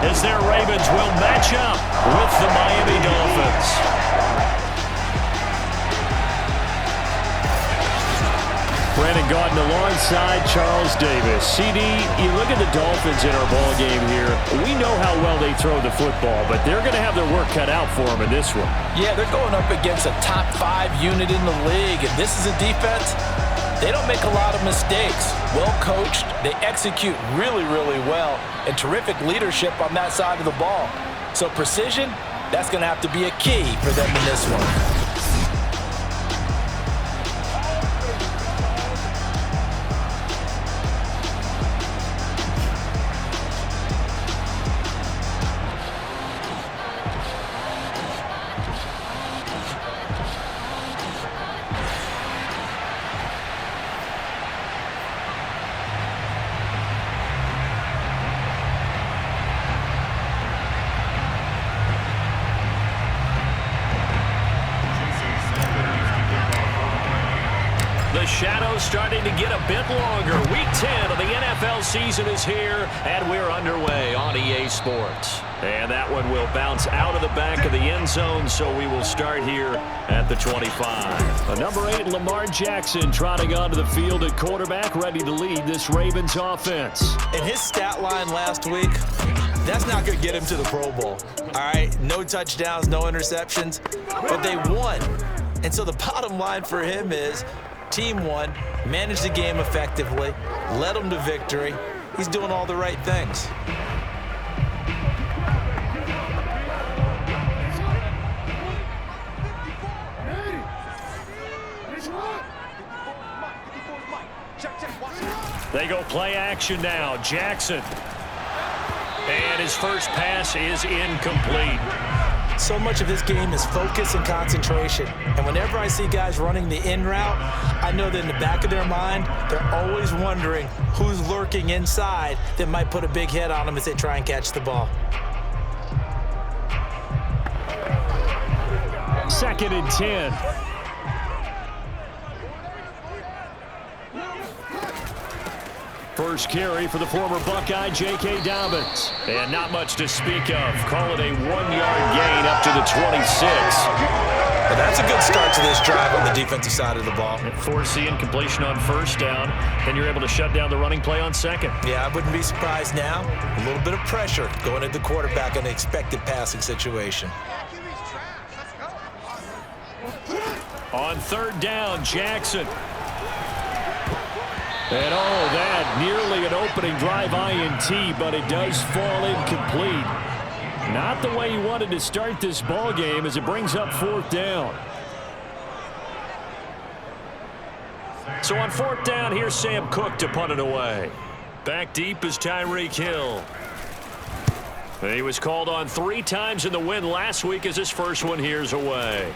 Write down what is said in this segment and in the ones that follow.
as their Ravens will match up with the Miami Dolphins. Brandon Gaudin alongside Charles Davis. CD, you look at the Dolphins in our ball game here. We know how well they throw the football, but they're going to have their work cut out for them in this one. Yeah, they're going up against a top 5 unit in the league, and this is a defense. They don't make a lot of mistakes. Well coached, they execute really, really well, and terrific leadership on that side of the ball. So precision, that's going to have to be a key for them in this one. The shadow's starting to get a bit longer. Week 10 of the NFL season is here, and we're underway on EA Sports. And that one will bounce out of the back of the end zone, so we will start here at the 25. Number 8, Lamar Jackson, trotting onto the field at quarterback, ready to lead this Ravens offense. And his stat line last week, that's not going to get him to the Pro Bowl. All right, no touchdowns, no interceptions, but they won. And so the bottom line for him is team won, managed the game effectively, led them to victory. He's doing all the right things. They go play action now. Jackson. And his first pass is incomplete. So much of this game is focus and concentration. And whenever I see guys running the in route, I know that in the back of their mind, they're always wondering who's lurking inside that might put a big hit on them as they try and catch the ball. 2nd and 10. First carry for the former Buckeye, J.K. Dobbins. And not much to speak of. Call it a 1-yard gain up to the 26. Well, that's a good start to this drive on the defensive side of the ball. Force the incompletion on first down. Then you're able to shut down the running play on second. Yeah, I wouldn't be surprised now. A little bit of pressure going at the quarterback in an expected passing situation. On 3rd down, Jackson. And that nearly an opening drive INT, but it does fall incomplete. Not the way he wanted to start this ball game as it brings up 4th down. So on 4th down, here's Sam Cook to punt it away. Back deep is Tyreek Hill. He was called on 3 times in the win last week as his first one here's away.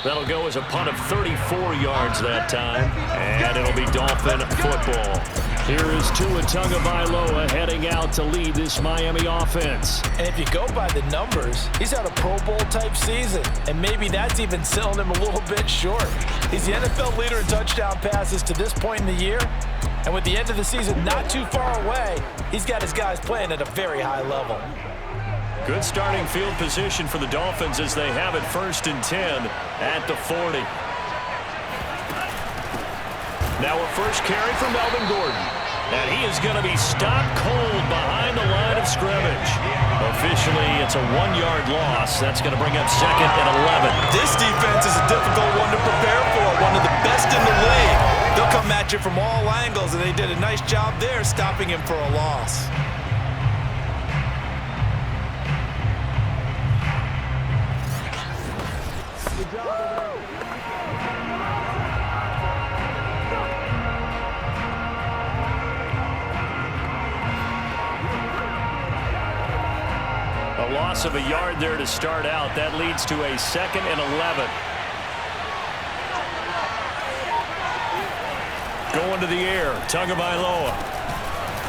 That'll go as a punt of 34 yards that time, and it'll be Dolphin football. Here is Tua Tagovailoa heading out to lead this Miami offense. And if you go by the numbers, he's had a Pro Bowl-type season, and maybe that's even selling him a little bit short. He's the NFL leader in touchdown passes to this point in the year, and with the end of the season not too far away, he's got his guys playing at a very high level. Good starting field position for the Dolphins as they have it 1st and 10 at the 40. Now a first carry for Melvin Gordon. And he is going to be stopped cold behind the line of scrimmage. Officially, it's a 1-yard loss. That's going to bring up 2nd and 11. This defense is a difficult one to prepare for, one of the best in the league. They'll come at you from all angles, and they did a nice job there stopping him for a loss. A loss of a yard there to start out. That leads to a 2nd and 11. Going to the air, Tagovailoa.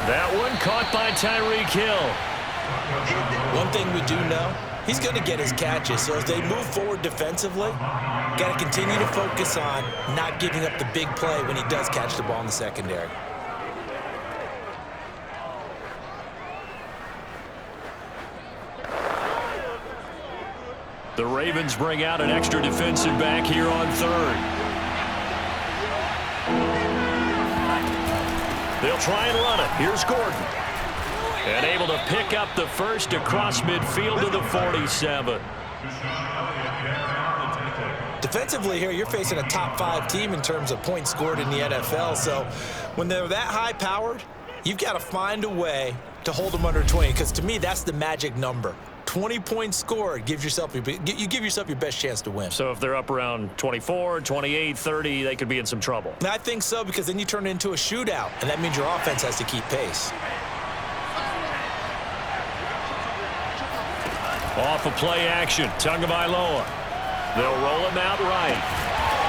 That one caught by Tyreek Hill. One thing we do know, he's going to get his catches. So as they move forward defensively, got to continue to focus on not giving up the big play when he does catch the ball in the secondary. The Ravens bring out an extra defensive back here on third. They'll try and run it. Here's Gordon. And able to pick up the first across midfield to the 47. Defensively here, you're facing a top-5 team in terms of points scored in the NFL. So when they're that high-powered, you've got to find a way to hold them under 20, because to me, that's the magic number. 20 points scored gives yourself you give yourself your best chance to win. So if they're up around 24, 28, 30, they could be in some trouble. I think so, because then you turn it into a shootout, and that means your offense has to keep pace. Off of play action, Tagovailoa. They'll roll him out right.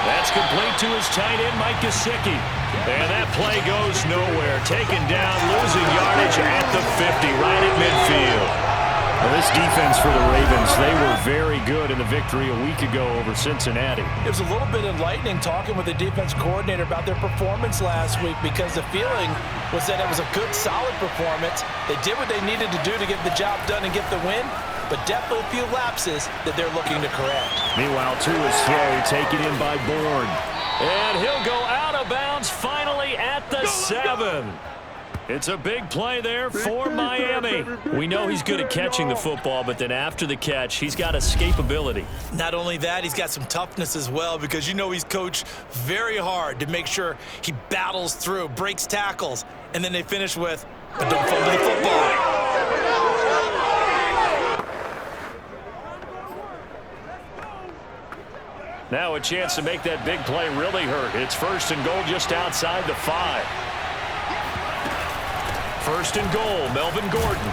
That's complete to his tight end, Mike Gesicki. And that play goes nowhere. Taken down, losing yardage at the 50, right at midfield. Well, this defense for the Ravens, they were very good in the victory a week ago over Cincinnati. It was a little bit enlightening talking with the defense coordinator about their performance last week, because the feeling was that it was a good, solid performance. They did what they needed to do to get the job done and get the win, but definitely a few lapses that they're looking to correct. Meanwhile, Tua's throw taken in by Bourne. And he'll go out of bounds finally at the 7. It's a big play there for Miami. We know he's good at catching the football, but then after the catch, he's got escapability. Not only that, he's got some toughness as well, because you know he's coached very hard to make sure he battles through, breaks tackles, and then they finish with, but don't fumble the football. Now a chance to make that big play really hurt. It's 1st and goal just outside the 5. 1st and goal, Melvin Gordon.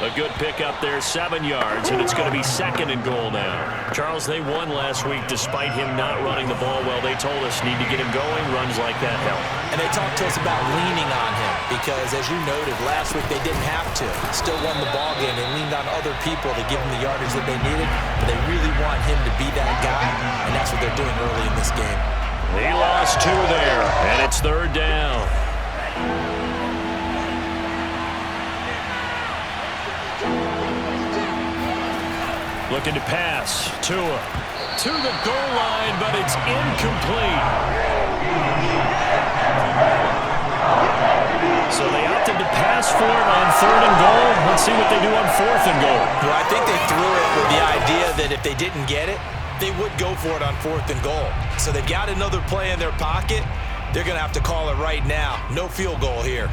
A good pickup there, 7 yards, and it's going to be 2nd and goal now. Charles, they won last week despite him not running the ball well. They told us need to get him going. Runs like that help. And they talked to us about leaning on him because, as you noted, last week they didn't have to. Still won the ball game. They leaned on other people to give them the yardage that they needed, but they really want him to be that guy, and that's what they're doing early in this game. He lost 2 there, and it's 3rd down. Looking to pass. Tua to the goal line, but it's incomplete. So they opted to pass for it on 3rd and goal. Let's see what they do on 4th and goal. Well, I think they threw it with the idea that if they didn't get it, they would go for it on 4th and goal. So they've got another play in their pocket. They're going to have to call it right now. No field goal here.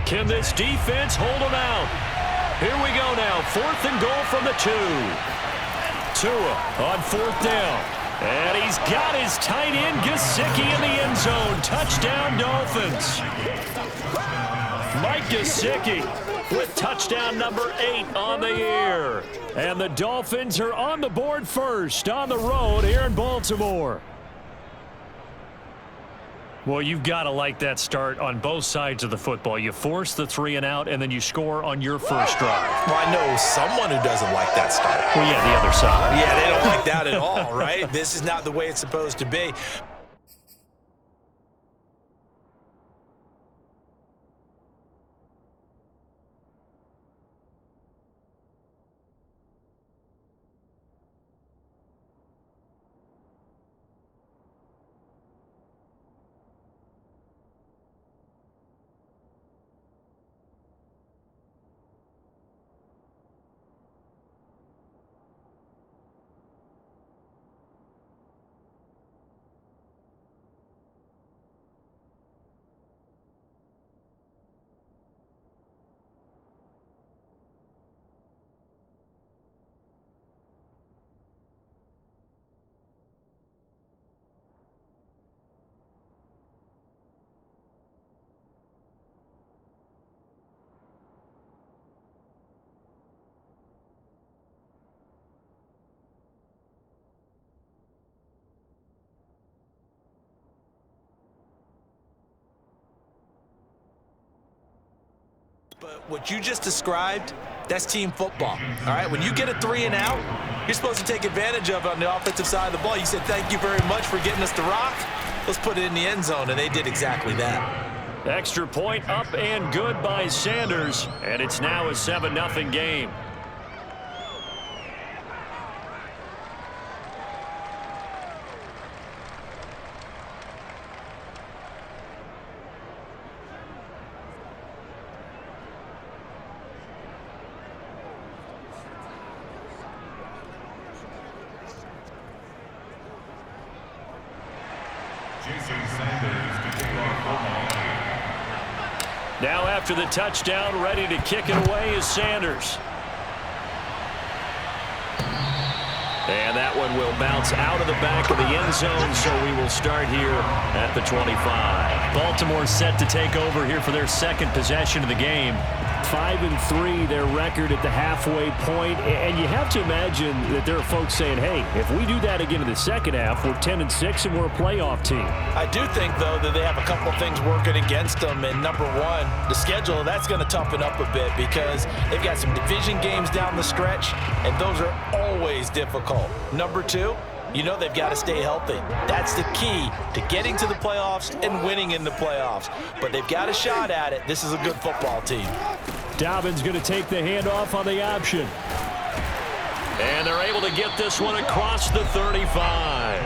Can this defense hold them out? Here we go now. 4th and goal from the 2. Tua on 4th down. And he's got his tight end, Gesicki, in the end zone. Touchdown, Dolphins. Mike Gesicki with touchdown number 8 on the year. And the Dolphins are on the board first on the road here in Baltimore. Well, you've got to like that start on both sides of the football. You force the 3 and out, and then you score on your first drive. Well, I know someone who doesn't like that start. Well, yeah, the other side. Yeah, they don't like that at all, right? This is not the way it's supposed to be. But what you just described, that's team football, all right? When you get a 3 and out, you're supposed to take advantage of it on the offensive side of the ball. You said, thank you very much for getting us the rock. Let's put it in the end zone, and they did exactly that. Extra point up and good by Sanders, and it's now a 7-0 game. Now after the touchdown, ready to kick it away is Sanders. And that one will bounce out of the back of the end zone, so we will start here at the 25. Baltimore set to take over here for their second possession of the game. 5-3, their record at the halfway point. And you have to imagine that there are folks saying, hey, if we do that again in the second half, we're 10-6 and we're a playoff team. I do think, though, that they have a couple of things working against them. And number one, the schedule, that's going to toughen up a bit because they've got some division games down the stretch, and those are always difficult. Number two, you know they've got to stay healthy. That's the key to getting to the playoffs and winning in the playoffs. But they've got a shot at it. This is a good football team. Dobbins going to take the handoff on the option. And they're able to get this one across the 35.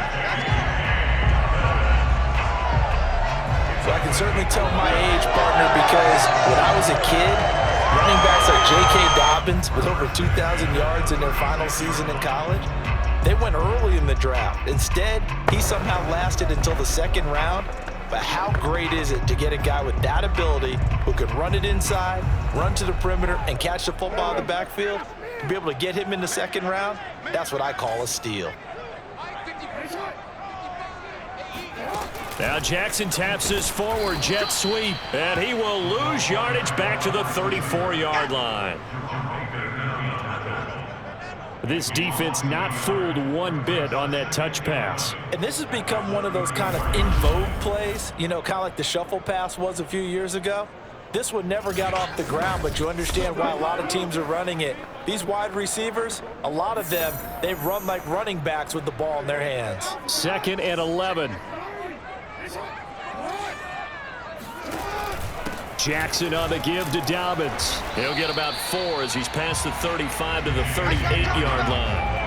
So I can certainly tell my age, partner, because when I was a kid, running backs like J.K. Dobbins with over 2,000 yards in their final season in college, they went early in the draft. Instead, he somehow lasted until the second round. But how great is it to get a guy with that ability who can run it inside, run to the perimeter, and catch the football in the backfield? To be able to get him in the second round, that's what I call a steal. Now Jackson taps this forward jet sweep, and he will lose yardage back to the 34-yard line. This defense not fooled one bit on that touch pass. And this has become one of those kind of in vogue plays, you know, kind of like the shuffle pass was a few years ago. This one never got off the ground, but you understand why a lot of teams are running it. These wide receivers, a lot of them, they run like running backs with the ball in their hands. 2nd and 11. Jackson on the give to Dobbins. He'll get about 4 as he's past the 35 to the 38-yard line.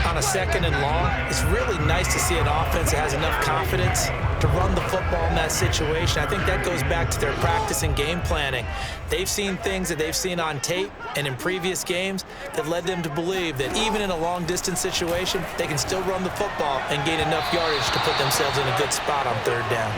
On a 2nd and long, it's really nice to see an offense that has enough confidence to run the football in that situation. I think that goes back to their practice and game planning. They've seen things that they've seen on tape and in previous games that led them to believe that even in a long-distance situation, they can still run the football and gain enough yardage to put themselves in a good spot on 3rd down.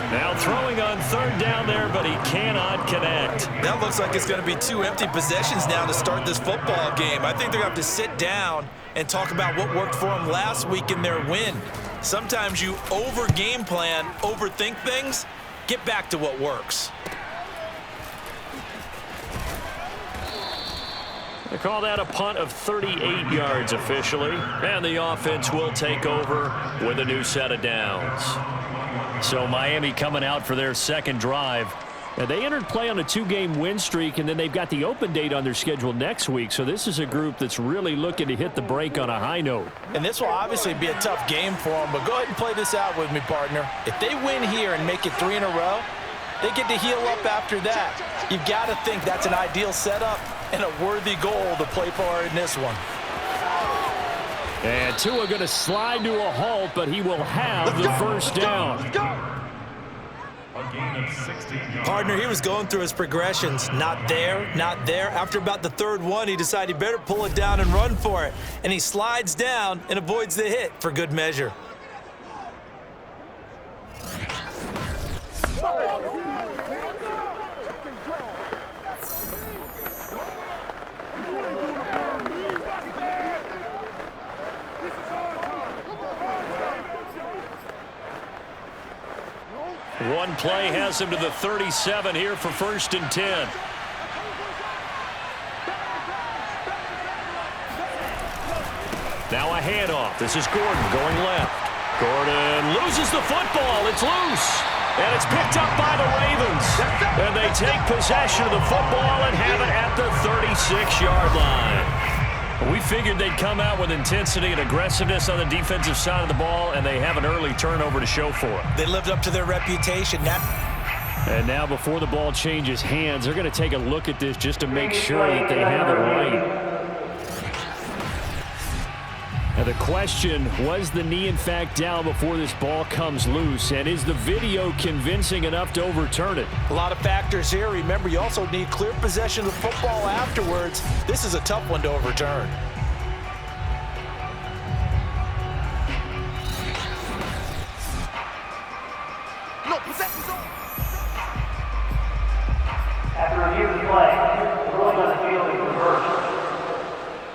Now throwing on 3rd down there, but he cannot connect. That looks like it's going to be 2 empty possessions now to start this football game. I think they're going to have to sit down and talk about what worked for them last week in their win. Sometimes you over-game plan, overthink things, get back to what works. They call that a punt of 38 yards officially, and the offense will take over with a new set of downs. So Miami coming out for their second drive. And they entered play on a 2-game win streak, and then they've got the open date on their schedule next week. So this is a group that's really looking to hit the break on a high note. And this will obviously be a tough game for them, but go ahead and play this out with me, partner. If they win here and make it 3 in a row, they get to heal up after that. You've got to think that's an ideal setup and a worthy goal to play for in this one. And Tua going to slide to a halt, but he will have the first down. Partner, he was going through his progressions. Not there, not there. After about the 3rd one, he decided he better pull it down and run for it. And he slides down and avoids the hit for good measure. One play has him to the 37 here for 1st and 10. Now a handoff. This is Gordon going left. Gordon loses the football. It's loose. And it's picked up by the Ravens. And they take possession of the football and have it at the 36-yard line. We figured they'd come out with intensity and aggressiveness on the defensive side of the ball, and they have an early turnover to show for it. They lived up to their reputation. And now before the ball changes hands, they're going to take a look at this just to make sure that they have it right. Now the question, was the knee in fact down before this ball comes loose? And is the video convincing enough to overturn it? A lot of factors here. Remember, you also need clear possession of the football afterwards. This is a tough one to overturn.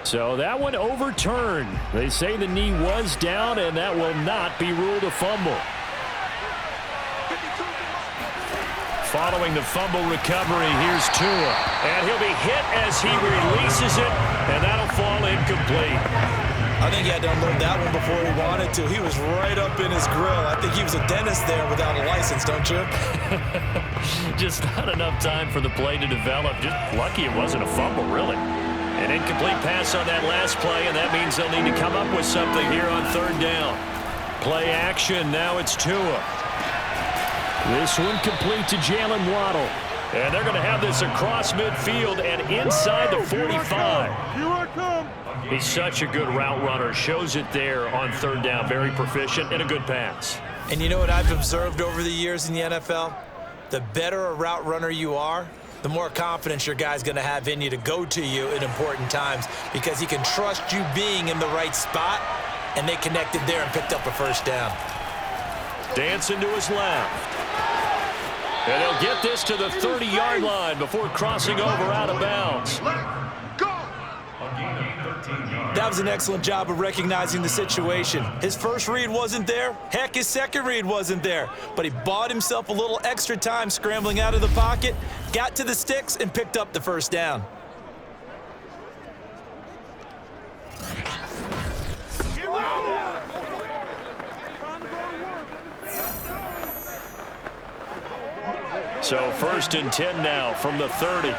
So that one overturned. They say the knee was down, and that will not be ruled a fumble. Following the fumble recovery, here's Tua. And he'll be hit as he releases it, and that'll fall incomplete. I think he had to unload that one before he wanted to. He was right up in his grill. I think he was a dentist there without a license, don't you? Just not enough time for the play to develop. Just lucky it wasn't a fumble, really. An incomplete pass on that last play, and that means they'll need to come up with something here on third down. Play action, now it's Tua. This one complete to Jalen Waddle. And they're going to have this across midfield and inside the 45. Here I come. He's such a good route runner. Shows it there on third down. Very proficient and a good pass. And you know what I've observed over the years in the NFL? The better a route runner you are, the more confidence your guy's going to have in you to go to you in important times because he can trust you being in the right spot, and they connected there and picked up a first down. Dancing to his left. And they'll get this to the 30-yard line before crossing over out of bounds. That was an excellent job of recognizing the situation. His first read wasn't there. Heck, his second read wasn't there. But he bought himself a little extra time scrambling out of the pocket, got to the sticks, and picked up the first down. So 1st and 10 now from the 30.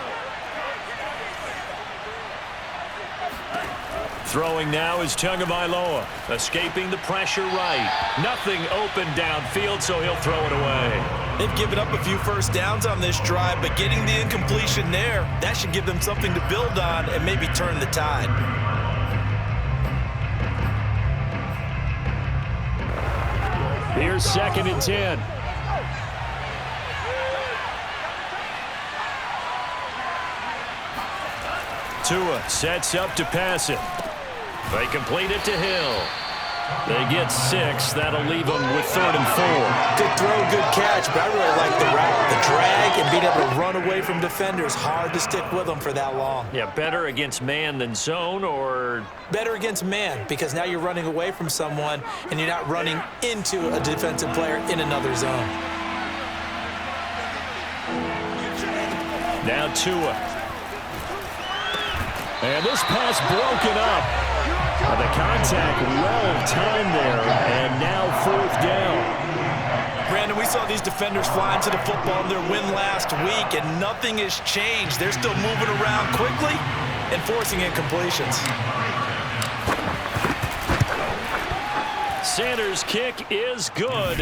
Throwing now is Tagovailoa, escaping the pressure right. Nothing open downfield, so he'll throw it away. They've given up a few first downs on this drive, but getting the incompletion there, that should give them something to build on and maybe turn the tide. Here's 2nd and 10. Tua sets up to pass it. They complete it to Hill. They get 6. That'll leave them with 3rd and 4. Good throw, good catch, but I really like the route. The drag and being able to run away from defenders. Hard to stick with them for that long. Yeah, better against man than zone, or? Better against man, because now you're running away from someone and you're not running into a defensive player in another zone. Now Tua. And this pass broken up. The contact well timed there, and now 4th down. Brandon, we saw these defenders flying to the football in their win last week, and nothing has changed. They're still moving around quickly and forcing incompletions. Sanders' kick is good,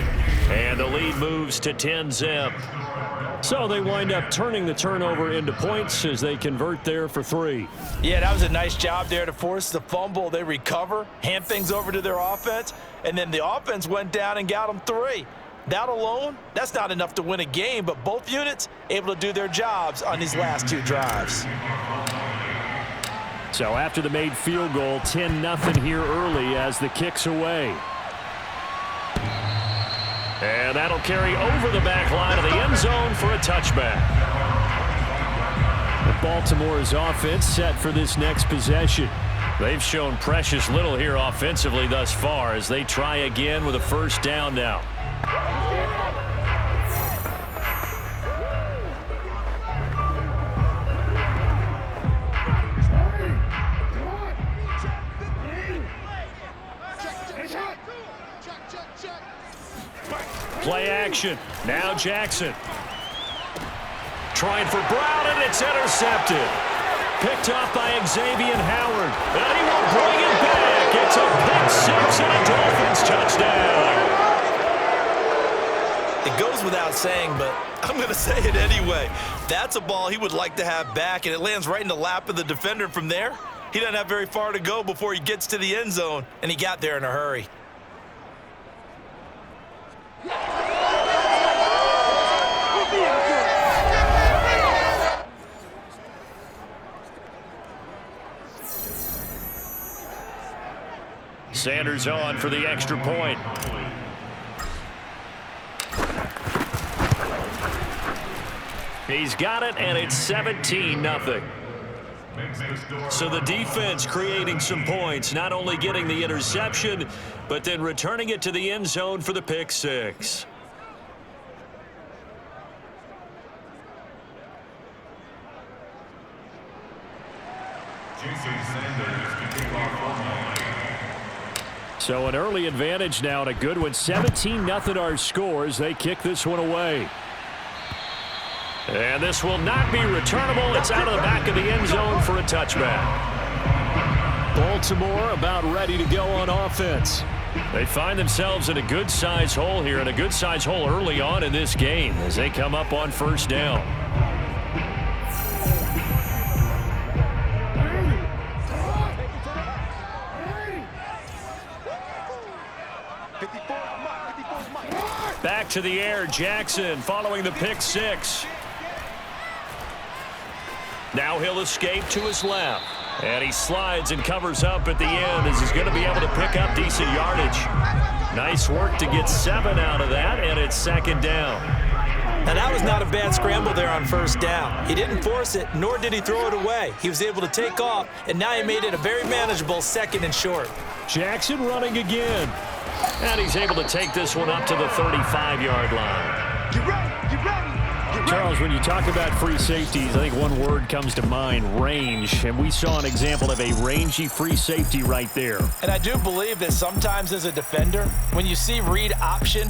and the lead moves to 10-zip. So they wind up turning the turnover into points as they convert there for 3. Yeah, that was a nice job there to force the fumble. They recover, hand things over to their offense, and then the offense went down and got them 3. That alone, that's not enough to win a game, but both units able to do their jobs on these last 2 drives. So after the made field goal, 10-0 here early as the kick's away. And that'll carry over the back line of the end zone for a touchback. Baltimore's offense set for this next possession. They've shown precious little here offensively thus far as they try again with a first down now. Play action. Now Jackson. Trying for Brown, and it's intercepted. Picked off by Xavier Howard. And he will bring it back. It's a pick 6 and a Dolphins touchdown. It goes goes without saying, but I'm going to say it anyway. That's a ball he would like to have back, and it lands right in the lap of the defender. From there, he doesn't have very far to go before he gets to the end zone, and he got there in a hurry. Sanders on for the extra point. He's got it, and it's 17-0. So the defense creating some points, not only getting the interception, but then returning it to the end zone for the pick six. So an early advantage now, and a good one. 17-0 our scores. They kick this one away. And this will not be returnable. It's out of the back of the end zone for a touchback. Baltimore about ready to go on offense. They find themselves in a good-sized hole here, and a good-sized hole early on in this game as they come up on first down. Back to the air, Jackson following the pick six. Now he'll escape to his left. And he slides and covers up at the end as he's going to be able to pick up decent yardage. Nice work to get 7 out of that, and it's second down. Now that was not a bad scramble there on first down. He didn't force it, nor did he throw it away. He was able to take off, and now he made it a very manageable second and short. Jackson running again. And he's able to take this one up to the 35-yard line. Get ready, get ready. Charles, when you talk about free safeties, I think one word comes to mind, range. And we saw an example of a rangy free safety right there. And I do believe that sometimes as a defender, when you see read option,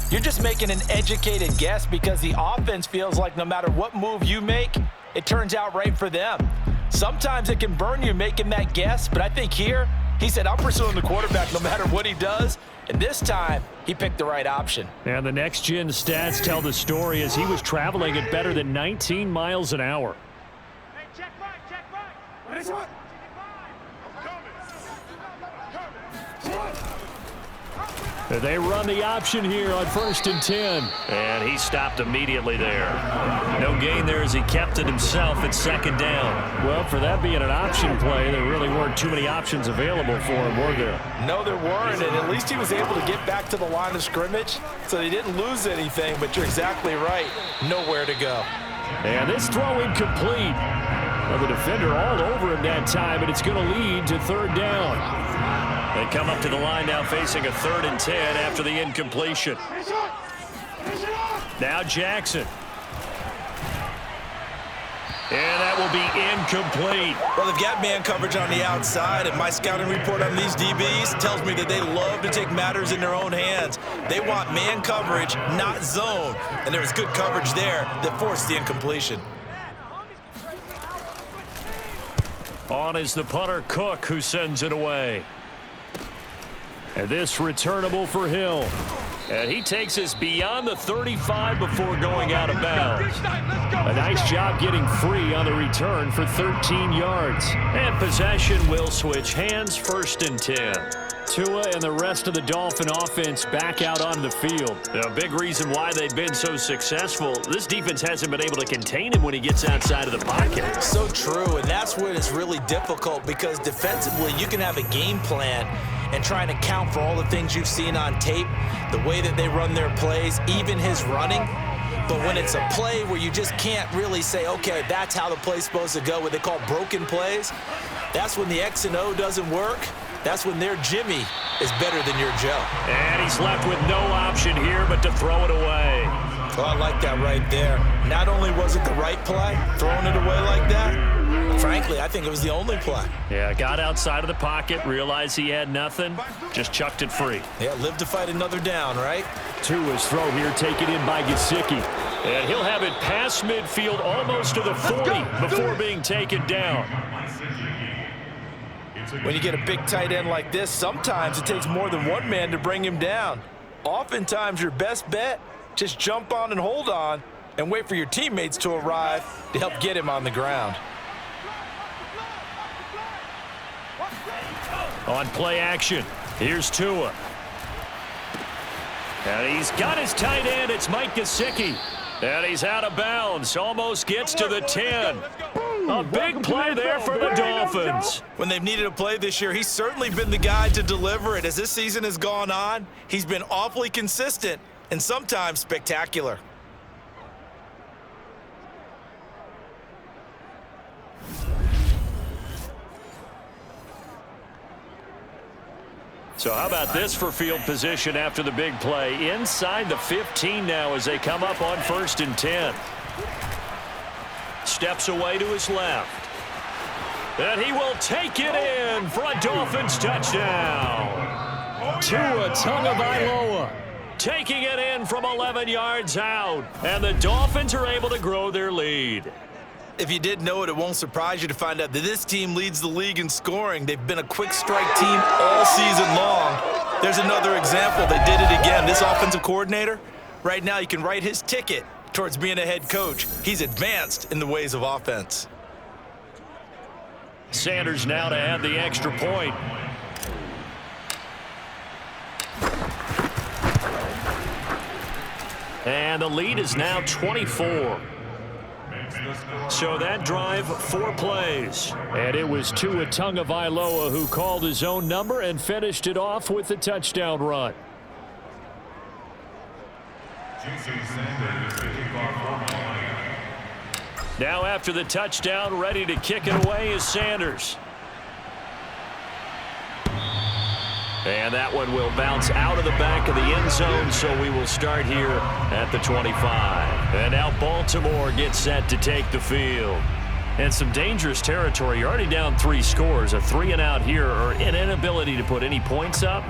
you're just making an educated guess because the offense feels like no matter what move you make, it turns out right for them. Sometimes it can burn you making that guess, but I think here, he said, I'm pursuing the quarterback no matter what he does. And this time, he picked the right option. And the next-gen stats tell the story as he was traveling at better than 19 miles an hour. Hey, check right, check right. This one. They run the option here on 1st and 10. And he stopped immediately there. No gain there as he kept it himself at second down. Well, for that being an option play, there really weren't too many options available for him, were there? No, there weren't, and at least he was able to get back to the line of scrimmage, so he didn't lose anything, but you're exactly right. Nowhere to go. And this throw incomplete. Well, the defender all over him that time, and it's going to lead to third down. They come up to the line now facing a 3rd and 10 after the incompletion. Now Jackson. And that will be incomplete. Well, they've got man coverage on the outside, and my scouting report on these DBs tells me that they love to take matters in their own hands. They want man coverage, not zone. And there was good coverage there that forced the incompletion. On is the punter, Cook, who sends it away. And this returnable for Hill. And he takes us beyond the 35 before going out of bounds. A nice job getting free on the return for 13 yards. And possession will switch hands, 1st and 10. Tua and the rest of the Dolphin offense back out on the field. A big reason why they've been so successful, this defense hasn't been able to contain him when he gets outside of the pocket. So true, and that's when it's really difficult because defensively you can have a game plan and trying to count for all the things you've seen on tape, the way that they run their plays, even his running. But when it's a play where you just can't really say, okay, that's how the play's supposed to go, what they call broken plays, that's when the X and O doesn't work. That's when their Jimmy is better than your Joe. And he's left with no option here but to throw it away. Oh, I like that right there. Not only was it the right play, throwing it away like that, frankly, I think it was the only play. Yeah, got outside of the pocket, realized he had nothing, just chucked it free. Yeah, live to fight another down, right? Tua's throw here taken in by Gesicki. And he'll have it past midfield almost to the 40 before being taken down. When you get a big tight end like this, sometimes it takes more than one man to bring him down. Oftentimes, your best bet, Just jump on and hold on and wait for your teammates to arrive to help get him on the ground. On play action, here's Tua. And he's got his tight end. It's Mike Gesicki. And he's out of bounds. Almost gets to the 10. A big play there for the Dolphins. When they've needed a play this year, he's certainly been the guy to deliver it. As this season has gone on, he's been awfully consistent and sometimes spectacular. So how about this for field position after the big play? Inside the 15 now as they come up on 1st and 10. Steps away to his left. And he will take it in for a Dolphins touchdown. Tua Tagovailoa taking it in from 11 yards out. And the Dolphins are able to grow their lead. If you didn't know it, it won't surprise you to find out that this team leads the league in scoring. They've been a quick strike team all season long. There's another example. They did it again. This offensive coordinator, right now you can write his ticket towards being a head coach. He's advanced in the ways of offense. Sanders now to add the extra point. And the lead is now 24. So that drive, 4 plays. And it was Tua Tagovailoa who called his own number and finished it off with the touchdown run. Now after the touchdown, ready to kick it away is Sanders. And that one will bounce out of the back of the end zone, so we will start here at the 25. And now Baltimore gets set to take the field. And some dangerous territory. You're already down 3 scores. A 3-and-out here, or an inability to put any points up.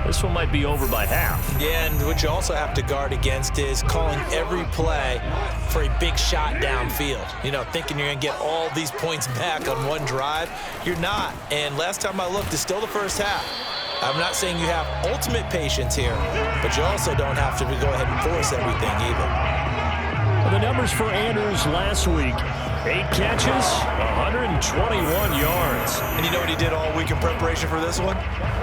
This one might be over by half. Yeah, and what you also have to guard against is calling every play for a big shot downfield. You know, thinking you're going to get all these points back on one drive. You're not. And last time I looked, it's still the first half. I'm not saying you have ultimate patience here, but you also don't have to go ahead and force everything either. The numbers for Andrews last week: 8 catches, 121 yards. And you know what he did all week in preparation for this one?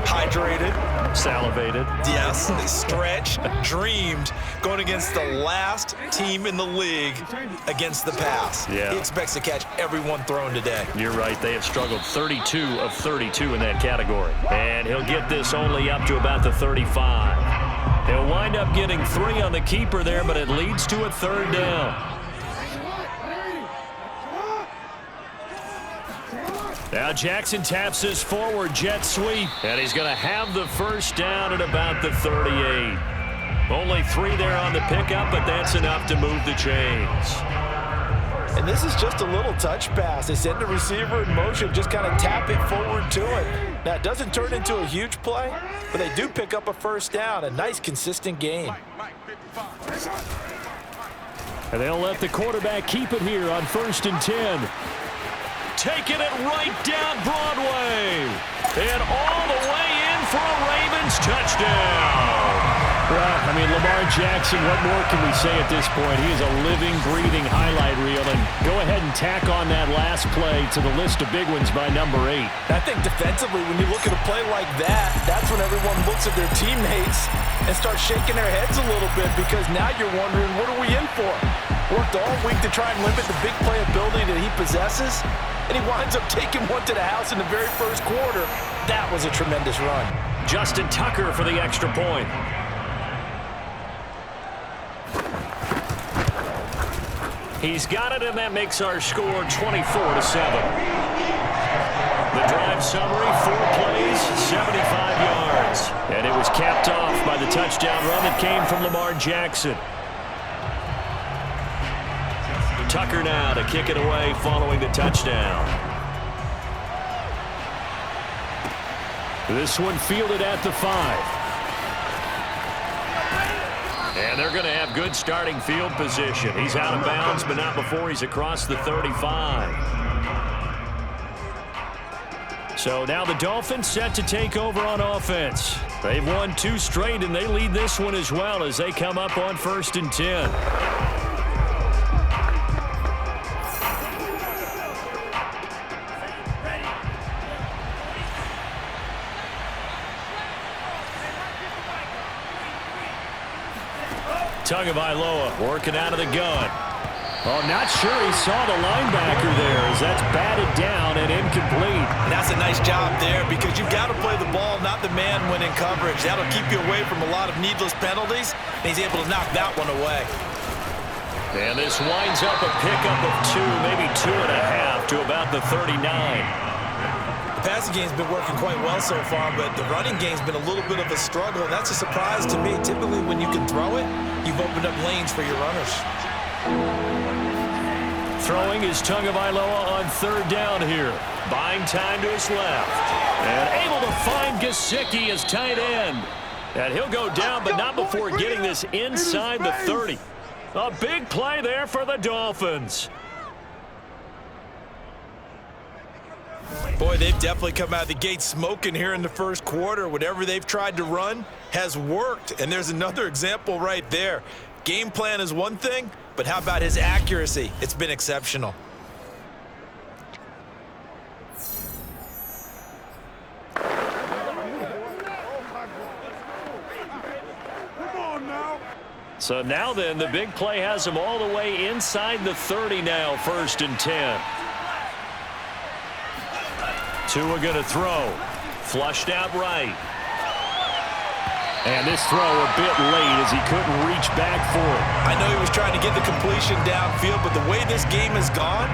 Hydrated. Salivated. Yes, they stretched, dreamed, going against the last team in the league against the pass. Yeah. He expects to catch every one thrown today. You're right. They have struggled 32 of 32 in that category. And he'll get this only up to about the 35. He'll wind up getting 3 on the keeper there, but it leads to a 3rd down. Now Jackson taps his forward jet sweep, and he's going to have the first down at about the 38. Only 3 there on the pickup, but that's enough to move the chains. And this is just a little touch pass. They send the receiver in motion, just kind of tap it forward to it. Now, it doesn't turn into a huge play, but they do pick up a first down. A nice, consistent gain. And they'll let the quarterback keep it here on 1st and 10. Taking it right down Broadway. And all the way in for a Ravens touchdown. Well, I mean, Lamar Jackson, what more can we say at this point? He is a living, breathing highlight reel. And go ahead and tack on that last play to the list of big ones by number 8. I think defensively, when you look at a play like that, that's when everyone looks at their teammates and starts shaking their heads a little bit, because now you're wondering, what are we in for? Worked all week to try and limit the big play ability that he possesses, and he winds up taking one to the house in the very first quarter. That was a tremendous run. Justin Tucker for the extra point. He's got it, and that makes our score 24-7. The drive summary: 4 plays, 75 yards. And it was capped off by the touchdown run that came from Lamar Jackson. Tucker now to kick it away following the touchdown. This one fielded at the 5. And they're going to have good starting field position. He's out of bounds, but not before he's across the 35. So now the Dolphins set to take over on offense. They've won 2 straight, and they lead this one as well as they come up on 1st and 10. Tagovailoa working out of the gun. Oh, not sure he saw the linebacker there as that's batted down and incomplete. And that's a nice job there because you've got to play the ball, not the man when in coverage. That'll keep you away from a lot of needless penalties, and he's able to knock that one away. And this winds up a pickup of 2, maybe 2.5 to about the 39. The passing game's been working quite well so far, but the running game's been a little bit of a struggle, and that's a surprise to me. Typically, when you can throw it, you've opened up lanes for your runners. Throwing is Tagovailoa on 3rd down here. Buying time to his left. And able to find Gesicki as tight end. And he'll go down, but not before getting this inside the 30. A big play there for the Dolphins. Boy, they've definitely come out of the gate smoking here in the first quarter. Whatever they've tried to run has worked, and there's another example right there. Game plan is one thing, but how about his accuracy? It's been exceptional. So now then, the big play has him all the way inside the 30 now, 1st and 10. Tua going to throw. Flushed out right. And this throw a bit late as he couldn't reach back for it. I know he was trying to get the completion downfield, but the way this game has gone,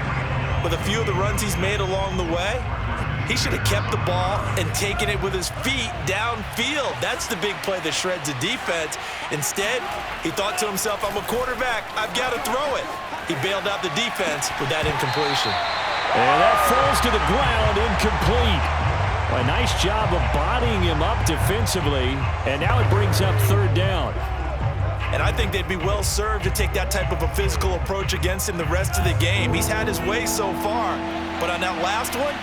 with a few of the runs he's made along the way, he should have kept the ball and taken it with his feet downfield. That's the big play that shreds the defense. Instead, he thought to himself, I'm a quarterback, I've got to throw it. He bailed out the defense with that incompletion. And that falls to the ground, incomplete. A nice job of bodying him up defensively, and now it brings up 3rd down. And I think they'd be well served to take that type of a physical approach against him the rest of the game. He's had his way so far, but on that last one,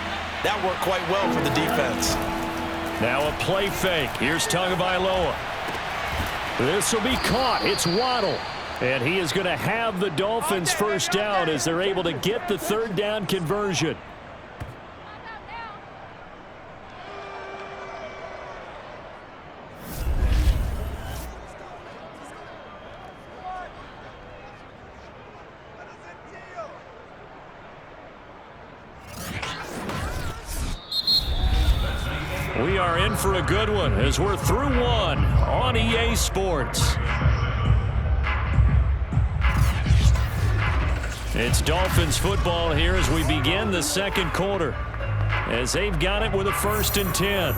that worked quite well for the defense. Now a play fake. Here's Tagovailoa. This will be caught. It's Waddle. And he is going to have the Dolphins 1st down as they're able to get the 3rd down conversion. We are in for a good one as we're through one on EA Sports. It's Dolphins football here as we begin the 2nd quarter, as they've got it with a 1st and 10.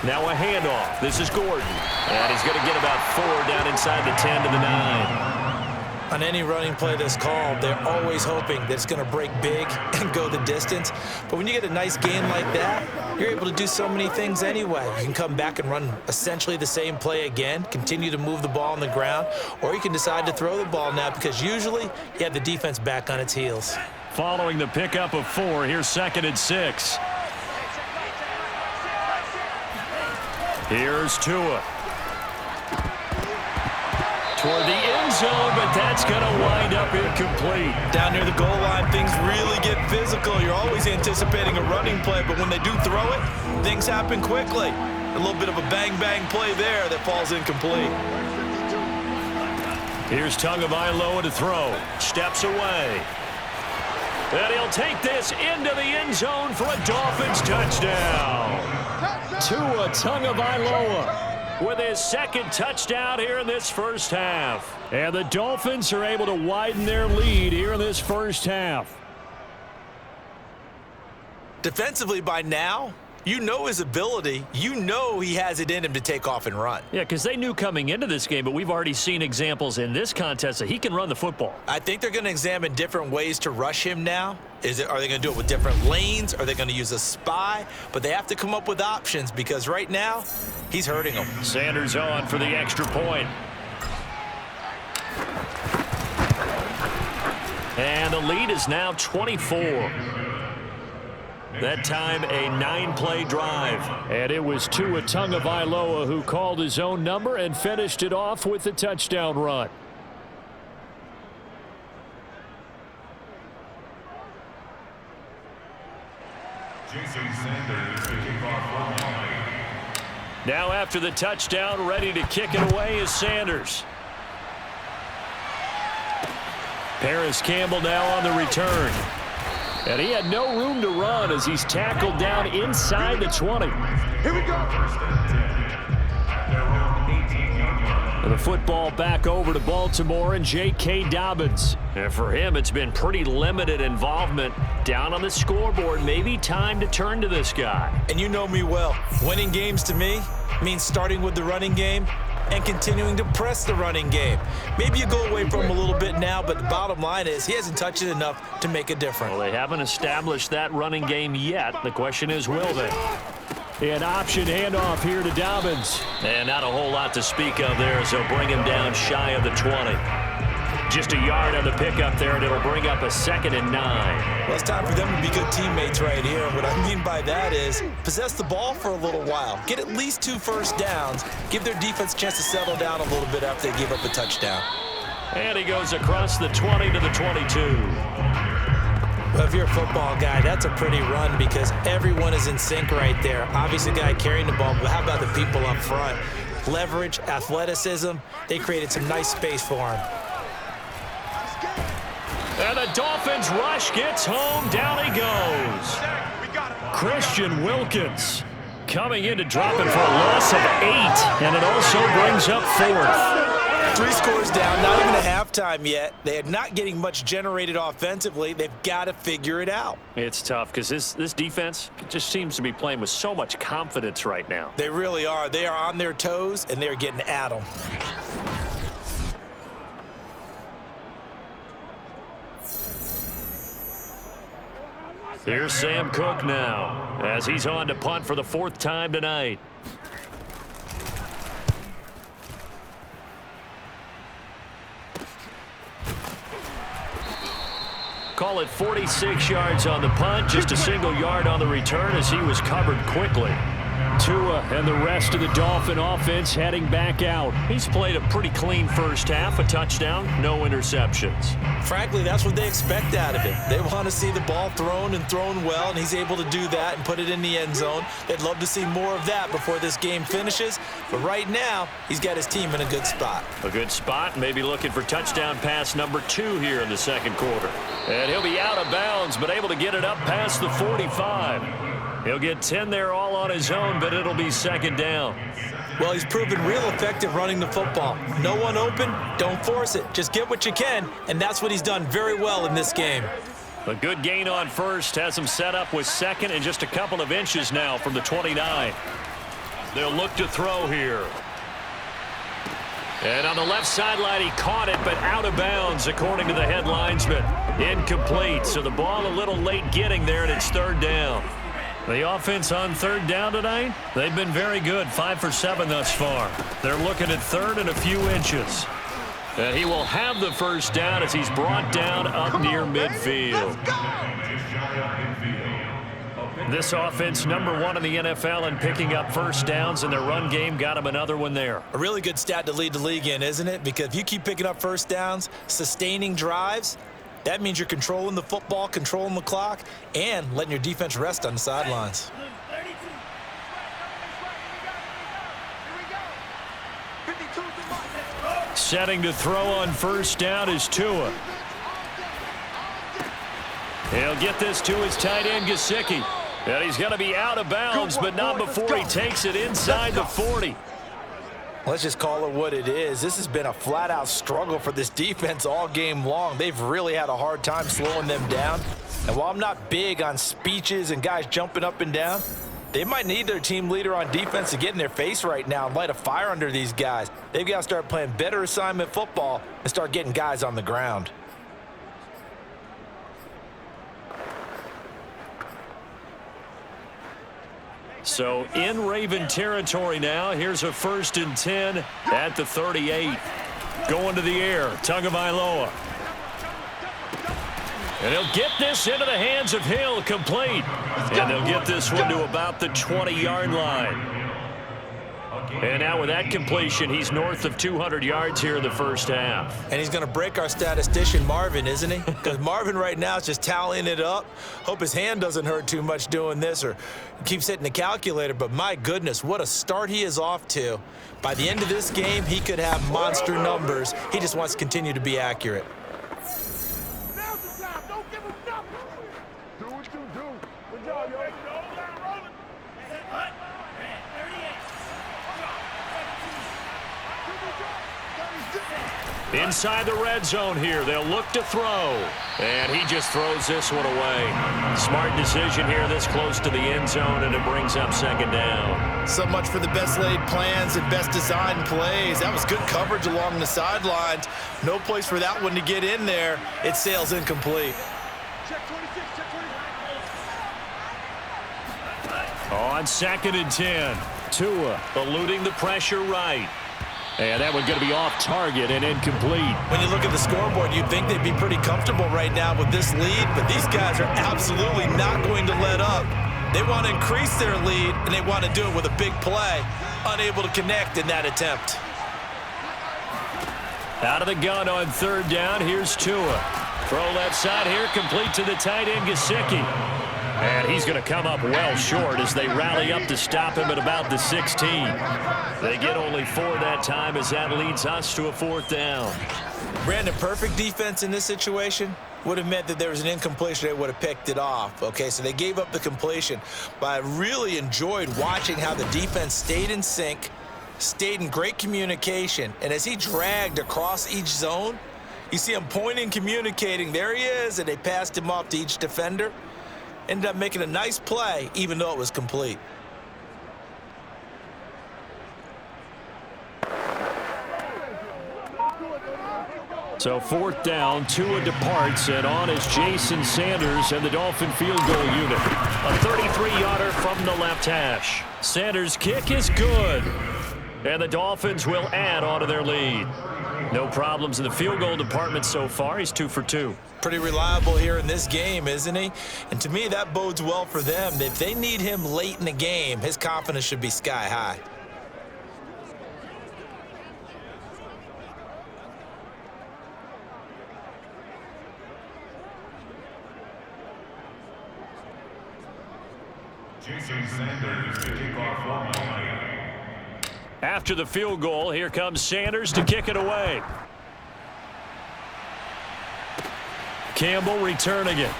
Now a handoff. This is Gordon. And he's going to get about 4 down inside the 10 to the 9. On any running play that's called, they're always hoping that it's going to break big and go the distance. But when you get a nice gain like that, you're able to do so many things anyway. You can come back and run essentially the same play again, continue to move the ball on the ground, or you can decide to throw the ball now because usually you have the defense back on its heels. Following the pickup of 4, here's 2nd and 6. Here's Tua. Toward the end zone, but that's going to wind up incomplete. Down near the goal line, things really get physical. You're always anticipating a running play, but when they do throw it, things happen quickly. A little bit of a bang-bang play there that falls incomplete. Here's Tagovailoa to throw. Steps away. And he'll take this into the end zone for a Dolphins touchdown. Tua Tagovailoa with his 2nd touchdown here in this 1st half. And the Dolphins are able to widen their lead here in this 1st half. Defensively by now, you know his ability. You know he has it in him to take off and run. Yeah, because they knew coming into this game, but we've already seen examples in this contest that he can run the football. I think they're going to examine different ways to rush him now Are they going to do it with different lanes? Are they going to use a spy? But they have to come up with options because right now, he's hurting them. Sanders on for the extra point. And the lead is now 24. That time, a 9-play drive. And it was Tua Tagovailoa who called his own number and finished it off with the touchdown run. Now after the touchdown, ready to kick it away is Sanders. Paris Campbell now on the return. And he had no room to run as he's tackled down inside the 20. Here we go. And the football back over to Baltimore and J.K. Dobbins. And for him, it's been pretty limited involvement down on the scoreboard. Maybe time to turn to this guy. And you know me well. Winning games to me means starting with the running game and continuing to press the running game. Maybe you go away from him a little bit now, but the bottom line is he hasn't touched it enough to make a difference. Well, they haven't established that running game yet. The question is, will they? An option handoff here to Dobbins. And not a whole lot to speak of there as they'll bring him down shy of the 20. Just a yard on the pickup there, and it'll bring up a 2nd and 9. Well, it's time for them to be good teammates right here. What I mean by that is possess the ball for a little while. Get at least 2 first downs. Give their defense a chance to settle down a little bit after they give up a touchdown. And he goes across the 20 to the 22. Well, if you're a football guy, that's a pretty run because everyone is in sync right there. Obviously, the guy carrying the ball, but how about the people up front? Leverage, athleticism, they created some nice space for him. And the Dolphins rush gets home. Down he goes. Christian Wilkins coming in to drop it for a loss of 8. And it also brings up 4th. 3 scores down, not even a halftime yet. They are not getting much generated offensively. They've got to figure it out. It's tough because this defense just seems to be playing with so much confidence right now. They really are. They are on their toes, and they're getting at them. Here's Sam Cook now as he's on to punt for the 4th time tonight. Call it 46 yards on the punt, just a single yard on the return as he was covered quickly. Tua and the rest of the Dolphin offense heading back out. He's played a pretty clean first half, a touchdown, no interceptions. Frankly, that's what they expect out of him. They want to see the ball thrown and thrown well, and he's able to do that and put it in the end zone. They'd love to see more of that before this game finishes, but right now, he's got his team in a good spot. A good spot, maybe looking for touchdown pass number 2 here in the 2nd quarter. And he'll be out of bounds, but able to get it up past the 45. He'll get 10 there all on his own, but it'll be 2nd down. Well, he's proven real effective running the football. No one open, don't force it. Just get what you can, and that's what he's done very well in this game. A good gain on first has him set up with 2nd and just a couple of inches now from the 29. They'll look to throw here. And on the left sideline, he caught it, but out of bounds, according to the head linesman. Incomplete, so the ball a little late getting there, and it's 3rd down. The offense on 3rd down tonight, they've been very good, 5 for 7 thus far. They're looking at 3rd and a few inches. And he will have the 1st down as he's brought down up near midfield. This offense, number 1 in the NFL in picking up 1st downs, and their run game got him another one there. A really good stat to lead the league in, isn't it? Because if you keep picking up 1st downs, sustaining drives, that means you're controlling the football, controlling the clock, and letting your defense rest on the sidelines. Setting to throw on 1st down is Tua. He'll get this to his tight end, Gesicki. And he's going to be out of bounds, but not before he takes it inside the 40. Let's just call it what it is. This has been a flat-out struggle for this defense all game long. They've really had a hard time slowing them down. And while I'm not big on speeches and guys jumping up and down, they might need their team leader on defense to get in their face right now and light a fire under these guys. They've got to start playing better assignment football and start getting guys on the ground. So in Raven territory now. Here's a 1st and 10 at the 38. Going to the air, Tagovailoa. And he'll get this into the hands of Hill, complete. And they'll get this one to about the 20-yard line. And now with that completion, he's north of 200 yards here in the first half. And he's going to break our statistician, Marvin, isn't he? Because Marvin right now is just tallying it up. Hope his hand doesn't hurt too much doing this or keeps hitting the calculator. But my goodness, what a start he is off to. By the end of this game, he could have monster numbers. He just wants to continue to be accurate. Now's the time. Don't give him nothing. Do what you do. Good job, yo. Inside the red zone here, they'll look to throw. And he just throws this one away. Smart decision here this close to the end zone, and it brings up 2nd down. So much for the best laid plans and best designed plays. That was good coverage along the sidelines. No place for that one to get in there. It sails incomplete. Check 26, check 26. On 2nd and 10, Tua eluding the pressure right. And that one's going to be off target and incomplete. When you look at the scoreboard, you'd think they'd be pretty comfortable right now with this lead, but these guys are absolutely not going to let up. They want to increase their lead, and they want to do it with a big play. Unable to connect in that attempt. Out of the gun on 3rd down, here's Tua. Throw left side here, complete to the tight end, Gesicki. And he's going to come up well short as they rally up to stop him at about the 16. They get only 4 that time as that leads us to a 4th down. Brandon, perfect defense in this situation would have meant that there was an incompletion. They would have picked it off. Okay, so they gave up the completion. But I really enjoyed watching how the defense stayed in sync, stayed in great communication. And as he dragged across each zone, you see him pointing, communicating. There he is, and they passed him off to each defender. Ended up making a nice play, even though it was complete. So 4th down, Tua departs, and on is Jason Sanders and the Dolphin field goal unit. A 33-yarder from the left hash. Sanders' kick is good. And the Dolphins will add on to their lead. No problems in the field goal department so far. He's 2 for 2. Pretty reliable here in this game, isn't he? And to me, that bodes well for them. If they need him late in the game, his confidence should be sky high. Jason Sanders to kick off one. After the field goal, here comes Sanders to kick it away. Campbell returning it.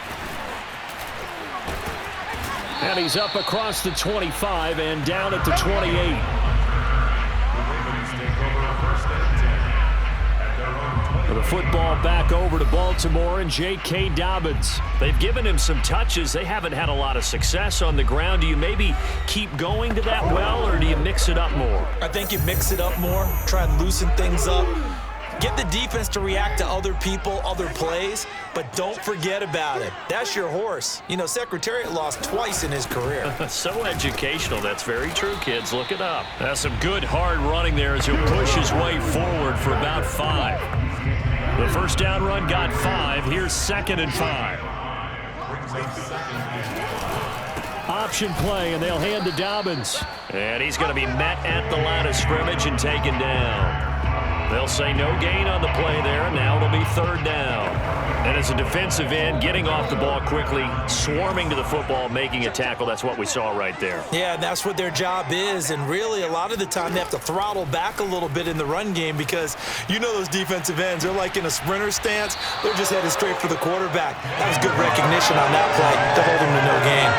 And he's up across the 25 and down at the 28. The football back over to Baltimore and J.K. Dobbins. They've given him some touches. They haven't had a lot of success on the ground. Do you maybe keep going to that well, or do you mix it up more? I think you mix it up more, try and loosen things up. Get the defense to react to other people, other plays, but don't forget about it. That's your horse. You know, Secretariat lost twice in his career. So educational. That's very true, kids. Look it up. That's some good, hard running there as he'll push his way forward for about 5. The first down run got 5. Here's 2nd and 5. Option play, and they'll hand to Dobbins. And he's going to be met at the line of scrimmage and taken down. They'll say no gain on the play there. Now it'll be 3rd down. And as a defensive end, getting off the ball quickly, swarming to the football, making a tackle. That's what we saw right there. Yeah, and that's what their job is. And really, a lot of the time, they have to throttle back a little bit in the run game because you know those defensive ends, they're like in a sprinter stance. They're just headed straight for the quarterback. That was good recognition on that play to hold him to no gain.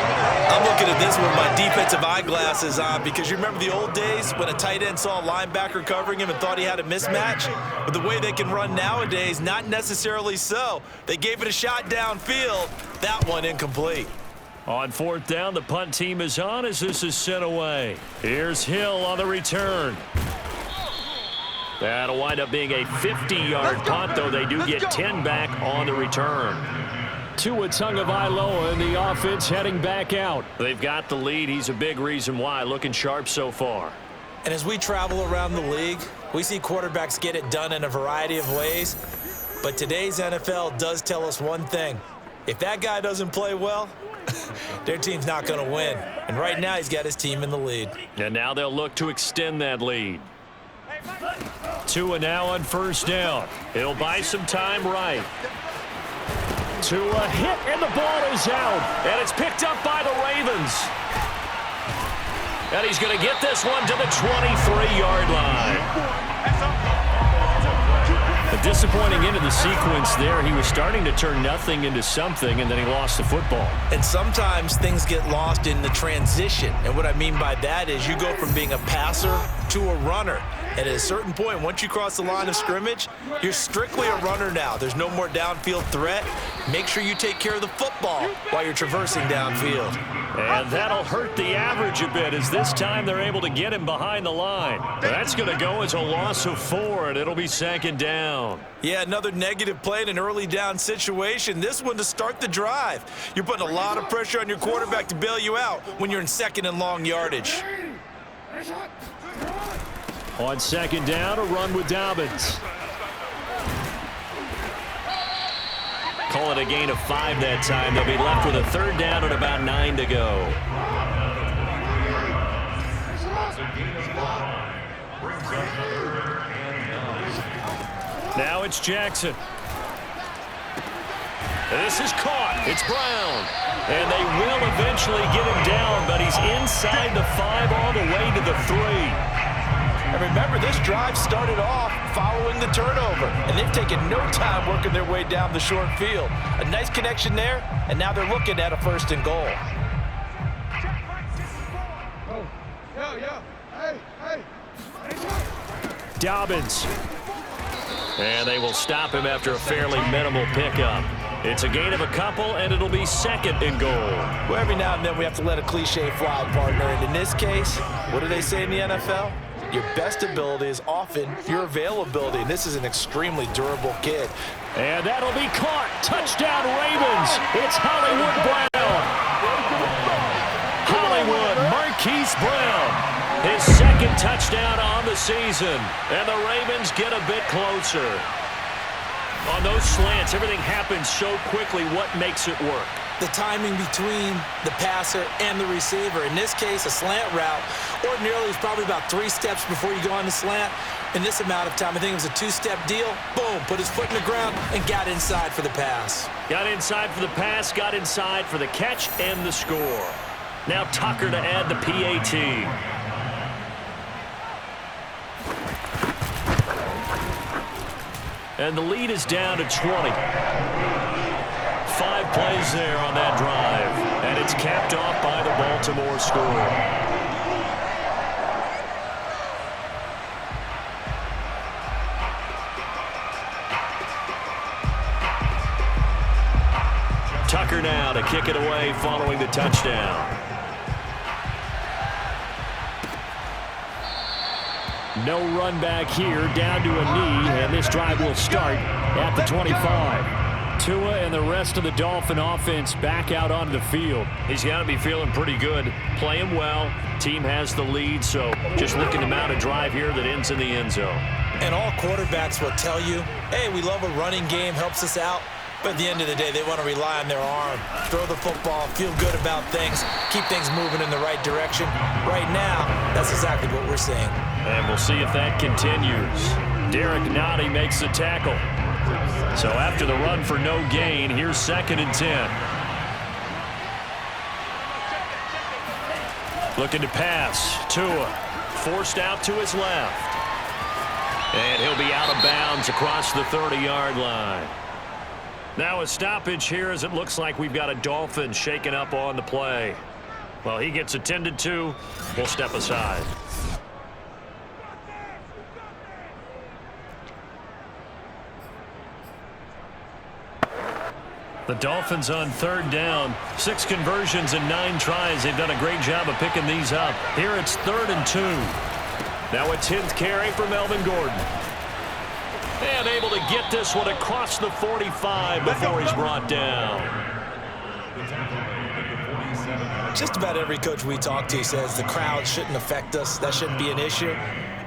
I'm looking at this with my defensive eyeglasses on because you remember the old days when a tight end saw a linebacker covering him and thought he had a mismatch? But the way they can run nowadays, not necessarily so. They gave it a shot downfield. That one incomplete. On 4th down, the punt team is on as this is sent away. Here's Hill on the return. That'll wind up being a 50-yard punt, though they do get 10 back on the return. Tua Tagovailoa and the offense heading back out. They've got the lead. He's a big reason why. Looking sharp so far. And as we travel around the league, we see quarterbacks get it done in a variety of ways. But today's NFL does tell us one thing. If that guy doesn't play well, their team's not going to win. And right now, he's got his team in the lead. And now they'll look to extend that lead. Tua now on first down. He'll buy some time right. Tua hit, and the ball is out. And it's picked up by the Ravens. And he's going to get this one to the 23-yard line. A disappointing end of the sequence there. He was starting to turn nothing into something, and then he lost the football. And sometimes things get lost in the transition. And what I mean by that is you go from being a passer to a runner. And at a certain point, once you cross the line of scrimmage, you're strictly a runner now. There's no more downfield threat. Make sure you take care of the football while you're traversing downfield. And that'll hurt the average a bit, as this time they're able to get him behind the line. That's going to go as a loss of 4, and it'll be second down. Yeah, another negative play in an early down situation. This one to start the drive. You're putting a lot of pressure on your quarterback to bail you out when you're in second and long yardage. On second down, a run with Dobbins. Call it a gain of 5 that time. They'll be left with a third down and about 9 to go. Now it's Jackson. This is caught. It's Brown. And they will eventually get him down, but he's inside the 5 all the way to the 3. And remember, this drive started off following the turnover, and they've taken no time working their way down the short field. A nice connection there, and now they're looking at a 1st and goal. Dobbins. And they will stop him after a fairly minimal pickup. It's a gain of a couple, and it'll be 2nd and goal. Well, every now and then we have to let a cliche fly, partner. And in this case, what do they say in the NFL? Your best ability is often your availability. And this is an extremely durable kid. And that'll be caught. Touchdown, Ravens. It's Hollywood Brown. Hollywood Marquise Brown. His 2nd touchdown on the season. And the Ravens get a bit closer. On those slants, everything happens so quickly. What makes it work? The timing between the passer and the receiver. In this case, a slant route ordinarily is probably about 3 steps before you go on the slant. In this amount of time, I think it was a 2-step deal. Boom, put his foot in the ground and got inside for the pass. Got inside for the pass, got inside for the catch and the score. Now Tucker to add the PAT. And the lead is down to 20. 5 plays there on that drive. And it's capped off by the Baltimore score. Tucker now to kick it away following the touchdown. No run back here, down to a knee, and this drive will start at the 25. Tua and the rest of the Dolphin offense back out onto the field. He's got to be feeling pretty good, playing well. Team has the lead, so just looking to mount a drive here that ends in the end zone. And all quarterbacks will tell you, hey, we love a running game, helps us out. But at the end of the day, they want to rely on their arm, throw the football, feel good about things, keep things moving in the right direction. Right now, that's exactly what we're seeing. And we'll see if that continues. Derek Nottie makes the tackle. So after the run for no gain, here's 2nd and 10. Looking to pass. Tua forced out to his left. And he'll be out of bounds across the 30-yard line. Now a stoppage here as it looks like we've got a Dolphin shaken up on the play. Well, he gets attended to. We'll step aside. The Dolphins on 3rd down. 6 conversions and 9 tries. They've done a great job of picking these up. Here it's 3rd and 2. Now a 10th carry for Melvin Gordon. And able to get this one across the 45 before he's brought down. Just about every coach we talk to says the crowd shouldn't affect us. That shouldn't be an issue.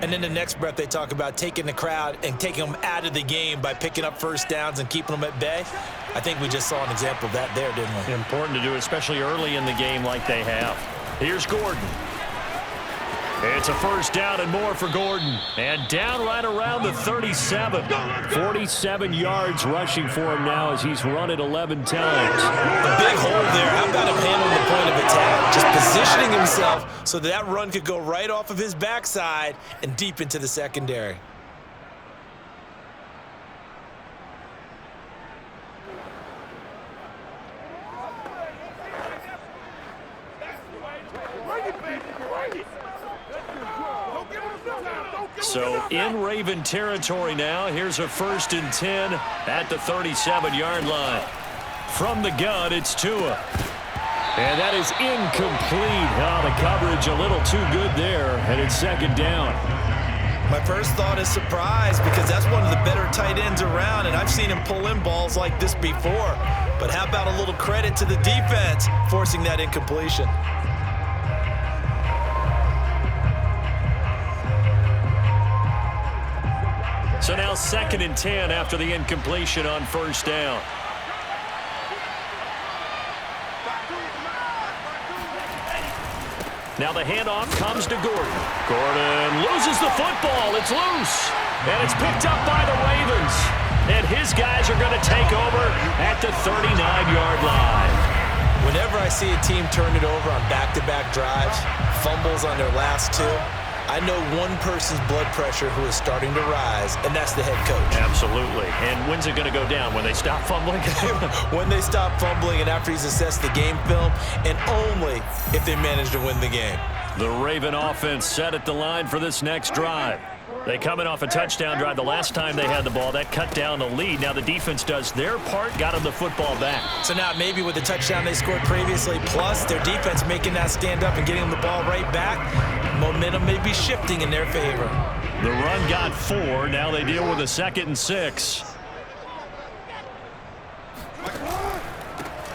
And then the next breath they talk about taking the crowd and taking them out of the game by picking up first downs and keeping them at bay. I think we just saw an example of that there, didn't we? Important to do, especially early in the game like they have. Here's Gordon. It's a first down and more for Gordon. And down right around the 37. 47 yards rushing for him now as he's run it 11 times. A big hole there. How about him handling the point of attack? Just positioning himself so that run could go right off of his backside and deep into the secondary. So in Raven territory now. Here's a 1st and 10 at the 37-yard line. From the gun, it's Tua. And that is incomplete. Oh, the coverage a little too good there, and it's 2nd down. My first thought is surprise because that's one of the better tight ends around, and I've seen him pull in balls like this before. But how about a little credit to the defense forcing that incompletion? So now 2nd and 10 after the incompletion on 1st down. Now the handoff comes to Gordon. Gordon loses the football. It's loose. And it's picked up by the Ravens. And his guys are going to take over at the 39-yard line. Whenever I see a team turn it over on back-to-back drives, fumbles on their last two, I know one person's blood pressure who is starting to rise, and that's the head coach. Absolutely. And when's it going to go down? When they stop fumbling? When they stop fumbling and after he's assessed the game film, and only if they manage to win the game. The Raven offense set at the line for this next drive. They coming off a touchdown drive the last time they had the ball. That cut down the lead. Now the defense does their part, got them the football back. So now maybe with the touchdown they scored previously, plus their defense making that stand up and getting them the ball right back, momentum may be shifting in their favor. The run got 4. Now they deal with a 2nd and 6.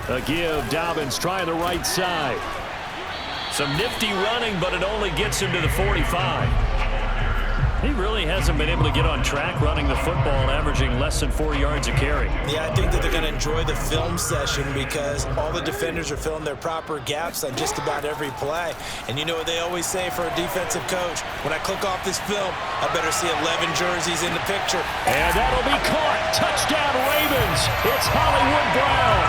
A give. Dobbins trying the right side. Some nifty running, but it only gets him to the 45. He really hasn't been able to get on track running the football, averaging less than 4 yards a carry. Yeah, I think that they're going to enjoy the film session because all the defenders are filling their proper gaps on just about every play. And you know what they always say for a defensive coach? When I click off this film, I better see 11 jerseys in the picture. And that'll be caught. Touchdown Ravens. It's Hollywood Brown.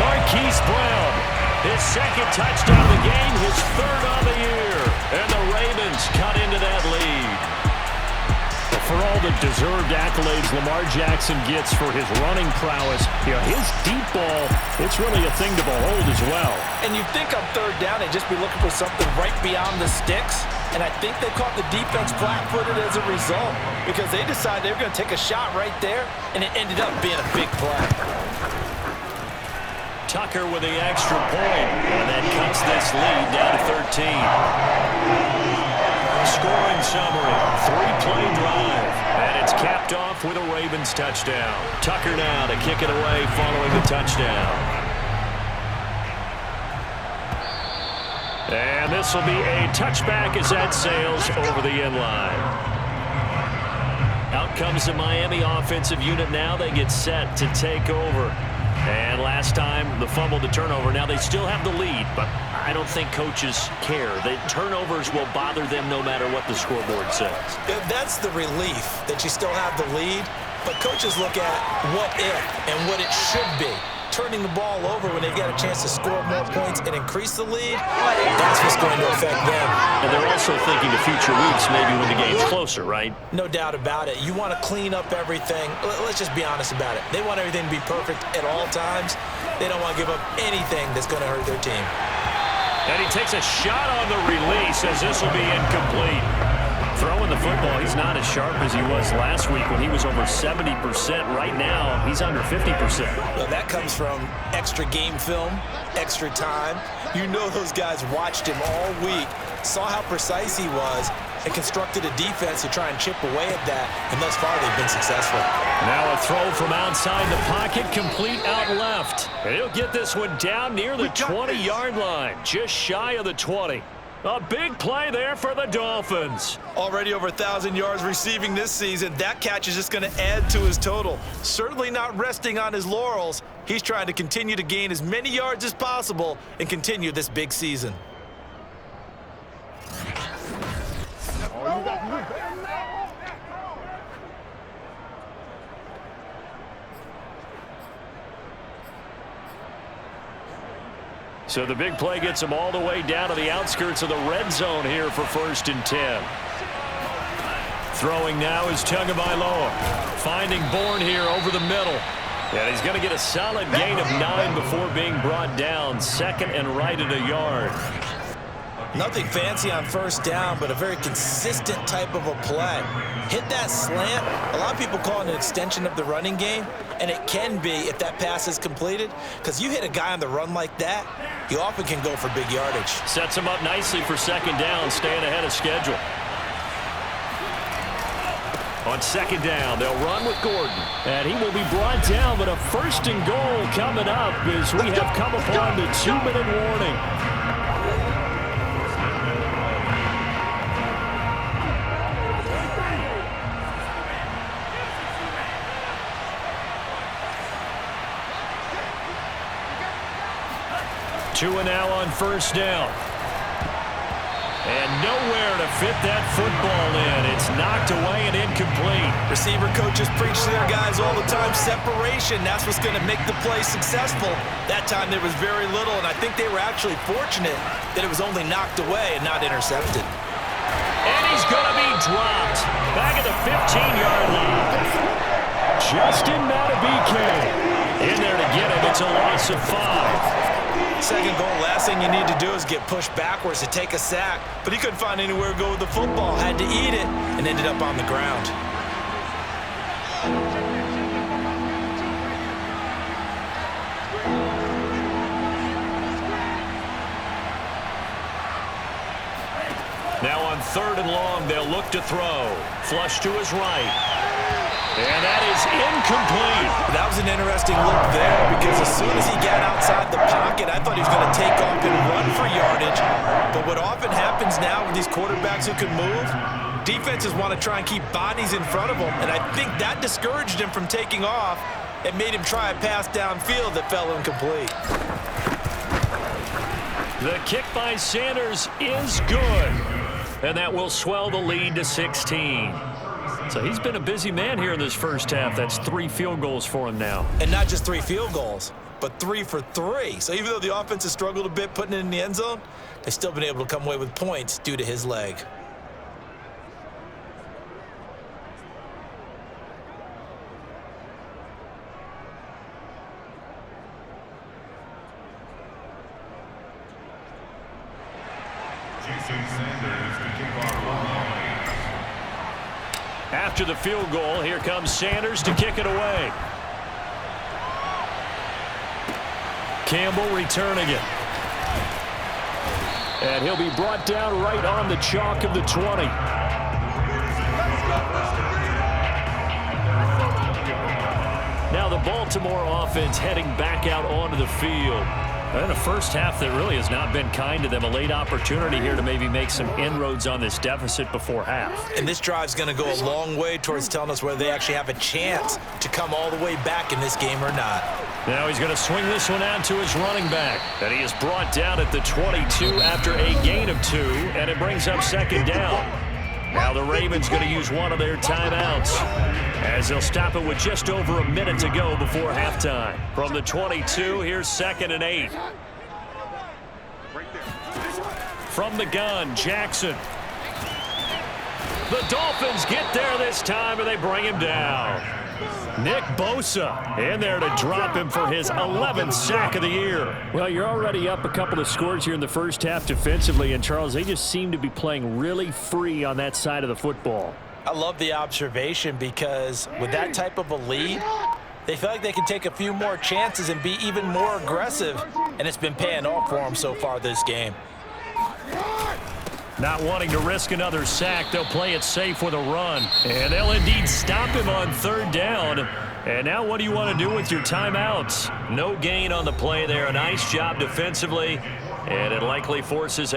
Marquise Brown. His 2nd touchdown of the game, his 3rd on the year. And the Ravens cut into that lead. For all the deserved accolades Lamar Jackson gets for his running prowess, his deep ball, it's really a thing to behold as well. And you'd think on 3rd down, they'd just be looking for something right beyond the sticks. And I think they caught the defense flat-footed as a result because they decided they were going to take a shot right there, and it ended up being a big play. Tucker with the extra point, and that cuts this lead down to 13. Scoring summary, 3-play drive, and it's capped off with a Ravens touchdown. Tucker now to kick it away following the touchdown. And this will be a touchback as that sails over the end line. Out comes the Miami offensive unit now. They get set to take over. And last time, the fumble to turnover. Now they still have the lead, but I don't think coaches care. The turnovers will bother them no matter what the scoreboard says. That's the relief that you still have the lead, but coaches look at what if and what it should be. Turning the ball over when they've got a chance to score more points and increase the lead, that's what's going to affect them. And they're also thinking to future weeks, maybe when the game's closer, right? No doubt about it. You want to clean up everything. Let's just be honest about it. They want everything to be perfect at all times. They don't want to give up anything that's going to hurt their team. And he takes a shot on the release as this will be incomplete. Throwing the football, he's not as sharp as he was last week when he was over 70%. Right now, he's under 50%. Well, that comes from extra game film, extra time. You know those guys watched him all week, saw how precise he was, and constructed a defense to try and chip away at that, and thus far they've been successful. Now a throw from outside the pocket, complete out left. And he'll get this one down near the 20-yard line, just shy of the 20. A big play there for the Dolphins. Already over 1,000 yards receiving this season. That catch is just going to add to his total. Certainly not resting on his laurels. He's trying to continue to gain as many yards as possible and continue this big season. So the big play gets him all the way down to the outskirts of the red zone here for 1st and 10. Throwing now is Tagovailoa. Finding Bourne here over the middle. And he's going to get a solid gain of 9 before being brought down. 2nd and right at a yard. Nothing fancy on 1st down, but a very consistent type of a play. Hit that slant. A lot of people call it an extension of the running game, and it can be if that pass is completed, because you hit a guy on the run like that, you often can go for big yardage. Sets him up nicely for 2nd down, staying ahead of schedule. On 2nd down, they'll run with Gordon. And he will be brought down, but a 1st and goal coming up as we have come upon the 2-minute warning. Tua now on 1st down. And nowhere to fit that football in. It's knocked away and incomplete. Receiver coaches preach to their guys all the time, separation. That's what's going to make the play successful. That time there was very little, and I think they were actually fortunate that it was only knocked away and not intercepted. And he's going to be dropped. Back at the 15-yard line. Justin Madubuike in there to get him. It's a loss of 5. 2nd goal, last thing you need to do is get pushed backwards to take a sack. But he couldn't find anywhere to go with the football. Had to eat it and ended up on the ground. Now on 3rd and long, they'll look to throw. Flush to his right. And that is incomplete. That was an interesting look there because as soon as he got outside the pocket, I thought he was going to take off and run for yardage. But what often happens now with these quarterbacks who can move, defenses want to try and keep bodies in front of them. And I think that discouraged him from taking off and made him try a pass downfield that fell incomplete. The kick by Sanders is good. And that will swell the lead to 16. So he's been a busy man here in this 1st half. That's 3 field goals for him now. And not just 3 field goals, but 3 for 3. So even though the offense has struggled a bit putting it in the end zone, they've still been able to come away with points due to his leg. Jason Sanders to kick off for Miami. After the field goal, here comes Sanders to kick it away. Campbell returning it. And he'll be brought down right on the chalk of the 20. Now the Baltimore offense heading back out onto the field. And a 1st half that really has not been kind to them. A late opportunity here to maybe make some inroads on this deficit before half. And this drive's going to go a long way towards telling us whether they actually have a chance to come all the way back in this game or not. Now he's going to swing this one out to his running back. And he is brought down at the 22 after a gain of 2. And it brings up 2nd down. Now the Ravens going to use one of their timeouts as they'll stop it with just over a minute to go before halftime. From the 22, here's 2nd and 8. From the gun, Jackson. The Dolphins get there this time, and they bring him down. Nick Bosa in there to drop him for his 11th sack of the year. Well, you're already up a couple of scores here in the first half defensively, and Charles, they just seem to be playing really free on that side of the football. I love the observation because with that type of a lead, they feel like they can take a few more chances and be even more aggressive, and it's been paying off for them so far this game. Not wanting to risk another sack, they'll play it safe with a run. And they'll indeed stop him on third down. And now what do you want to do with your timeouts? No gain on the play there. A nice job defensively, and it likely forces a